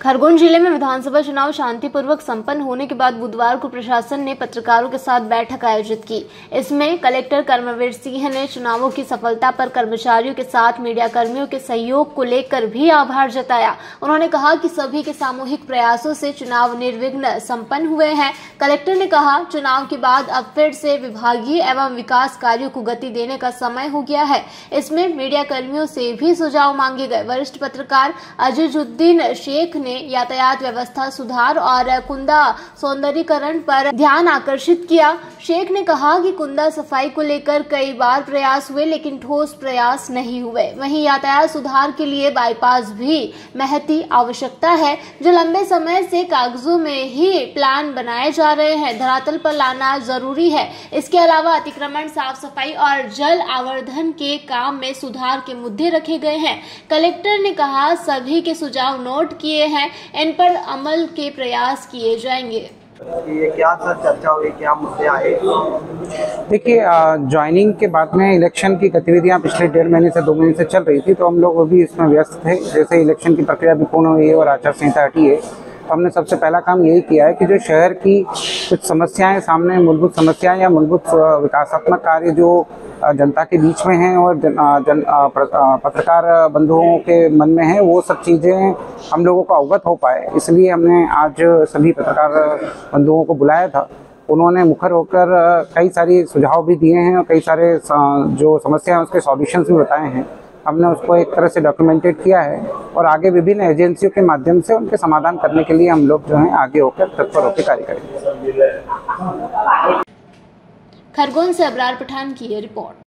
खरगोन जिले में विधानसभा चुनाव शांतिपूर्वक संपन्न होने के बाद बुधवार को प्रशासन ने पत्रकारों के साथ बैठक आयोजित की। इसमें कलेक्टर कर्मवीर सिंह ने चुनावों की सफलता पर कर्मचारियों के साथ मीडिया कर्मियों के सहयोग को लेकर भी आभार जताया। उन्होंने कहा कि सभी के सामूहिक प्रयासों से चुनाव निर्विघ्न संपन्न हुए हैं। कलेक्टर ने कहा, चुनाव के बाद अब फिर से विभागीय एवं विकास कार्यों को गति देने का समय हो गया है। इसमें मीडिया कर्मियों से भी सुझाव मांगे गए। वरिष्ठ पत्रकार अजीजुद्दीन शेख ने यातायात व्यवस्था सुधार और कुंदा सौंदर्यीकरण पर ध्यान आकर्षित किया। शेख ने कहा कि कुंदा सफाई को लेकर कई बार प्रयास हुए लेकिन ठोस प्रयास नहीं हुए। वहीं यातायात सुधार के लिए बाईपास भी महती आवश्यकता है, जो लंबे समय से कागजों में ही प्लान बनाए जा रहे हैं, धरातल पर लाना जरूरी है। इसके अलावा अतिक्रमण, साफ सफाई और जल आवर्धन के काम में सुधार के मुद्दे रखे गए हैं। कलेक्टर ने कहा, सभी के सुझाव नोट किए हैं, इन पर अमल के प्रयास किए जाएंगे। ये क्या सर चर्चा हुई, क्या मुद्दे आए? देखिए, ज्वाइनिंग के बाद में इलेक्शन की गतिविधियां पिछले 1.5 महीने से 2 महीने से चल रही थी, तो हम लोग भी इसमें व्यस्त थे। जैसे इलेक्शन की प्रक्रिया भी पूर्ण हुई है और आचार संहिता हटी है, तो हमने सबसे पहला काम यही किया है कि जो शहर की कुछ समस्याएं सामने, मूलभूत समस्याएं या मूलभूत विकासात्मक कार्य जो जनता के बीच में हैं और पत्रकार बंधुओं के मन में है, वो सब चीज़ें हम लोगों को अवगत हो पाए, इसलिए हमने आज सभी पत्रकार बंधुओं को बुलाया था। उन्होंने मुखर होकर कई सारी सुझाव भी दिए हैं और कई सारे जो समस्या हैं उसके सॉल्यूशंस भी बताए हैं। हमने उसको एक तरह से डॉक्यूमेंटेड किया है और आगे विभिन्न एजेंसियों के माध्यम से उनके समाधान करने के लिए हम लोग जो हैं आगे होकर तत्पर होकर कार्य करेंगे। खरगोन से अबरार पठान की ये रिपोर्ट।